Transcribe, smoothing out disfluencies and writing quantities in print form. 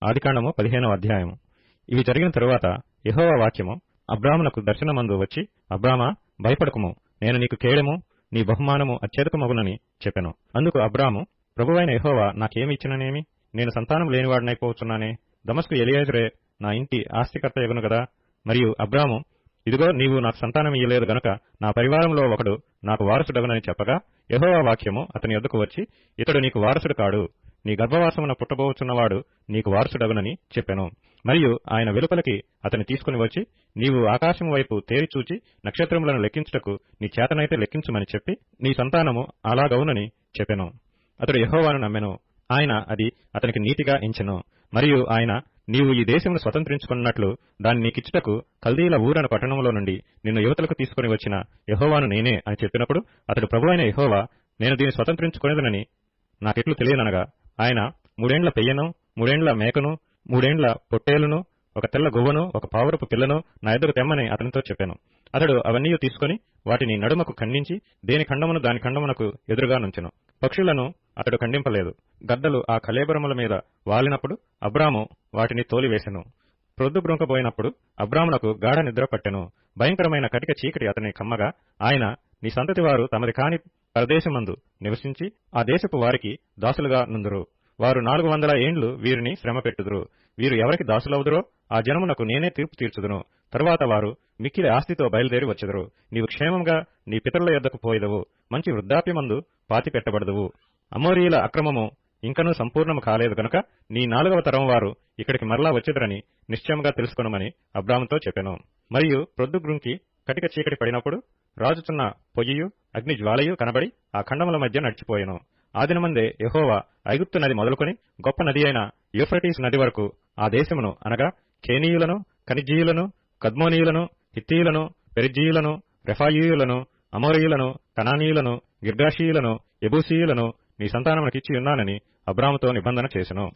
ఆదికాండము 15వ అధ్యాయము. ఇవి జరిగిన తరువాత యెహోవా వాక్యము అబ్రామునకు దర్శనమందు వచ్చి, అబ్రామా, భయపడకుము, నేను నీకు కేడెము, నీ బహుమానము అత్యధికమగునని చెప్పెను. అందుకు అబ్రాము, ప్రభువైన యెహోవా నాకేమి ఇచ్చిననేమి? నేను సంతానం లేనివాడనైపోవచ్చున్నానే. దమస్కు ఎలియాజరే నా ఇంటి ఆస్తికర్త యగును గదా. మరియు అబ్రాము, ఇదిగో నీవు నాకు సంతానం ఇయ్యలేదు గనుక నా పరివారంలో ఒకడు నాకు వారసుడగునని చెప్పగా, యెహోవా వాక్యము అతని యొద్దకు వచ్చి, ఇతడు నీకు వారసుడు కాడు, నీ గర్భవాసమున పుట్టబోచున్నవాడు నీకు వారసుడగునని చెప్పెను. మరియు ఆయన వెలుపలికి అతని తీసుకుని వచ్చి, నీవు ఆకాశము వైపు తేరి చూచి నక్షత్రములను లెక్కించుటకు నీ చేతనైతే లెక్కించుమని చెప్పి, నీ సంతానము అలాగవునని చెప్పెను. అతడు యెహోవాను నమ్మెను, ఆయన అది అతనికి నీతిగా ఎంచెను. మరియు ఆయన, నీవు ఈ దేశమును స్వతంత్రించుకున్నట్లు దాన్ని నీకిచ్చుటకు కల్దీల ఊరన పట్టణంలో నుండి నిన్ను యువతలకు తీసుకుని వచ్చిన యెహోవాను నేనే అని చెప్పినప్పుడు, అతడు ప్రభువైన యెహోవా నేను దీన్ని స్వతంత్రించుకునేదనని నాకెట్లు తెలియననగా, ఆయన 3 ఏండ్ల పెయ్యను, 3 ఏండ్ల మేకను, 3 ఏండ్ల పొట్టేలును, ఒక తెల్ల గువ్వను, ఒక పావురపు పిల్లను నా ఎదురు తెమ్మని అతనితో చెప్పాను. అతడు అవన్నీ తీసుకుని వాటిని నడుమకు ఖండించి దేని ఖండమును దాని ఖండమునకు ఎదురుగా నుంచెను. పక్షులను అతడు ఖండింపలేదు. గద్దలు ఆ కళేబరముల మీద వాలినప్పుడు అబ్రాము వాటిని తోలివేసెను. ప్రొద్దుబ్రొంకబోయినప్పుడు అబ్రామునకు గాఢ నిద్ర పట్టెను. భయంకరమైన కటిక చీకటి అతని కమ్మగా, ఆయన, నీ సంతతి వారు తమది కాని పరదేశమందు నివసించి ఆ దేశపు వారికి దాసులుగా నుందురు. వారు 400 ఏండ్లు వీరిని శ్రమ పెట్టుదురు. వీరు ఎవరికి దాసులవుదురో ఆ జనమునకు నేనే తీర్పు తీర్చుదును. తరువాత వారు మిక్కిలి ఆస్తితో బయలుదేరి వచ్చెదరు. నీవు క్షేమంగా నీ పితరుల యొద్దకు పోయిదవు, మంచి వృద్ధాప్యమందు పాతి పెట్టబడదువు. అమోరీయుల అక్రమము ఇంకనూ సంపూర్ణము కాలేదు గనుక నీ 4వ తరం వారు ఇక్కడికి మరలా వచ్చెదరని నిశ్చయముగా తెలుసుకొనమని అబ్రాముతో చెప్పెను. మరియు ప్రొద్దుగ్రుంకి కటిక చీకటి పడినప్పుడు రాజుచున్న పొయ్యియు అగ్ని జ్వాలయు కనబడి ఆ ఖండముల మధ్య నడిచిపోయెను. ఆ దినమందే యెహోవా ఐగుప్తు నది మొదలుకొని గొప్ప నది అయిన యూఫ్రటీసు నది వరకు ఆ దేశమును, అనగా కేనీయులను, కనిజ్జీయులను, కద్మోనీయులను, హిత్తీయులను, పెరిజ్జీయులను, రెఫాయీయులను, అమోరీయులను, కనానీయులను, గిర్గాషీయులను, యెబూసీయులను నీ సంతానమునకిచ్చి ఉన్నానని అబ్రాముతో నిబంధన చేసెను.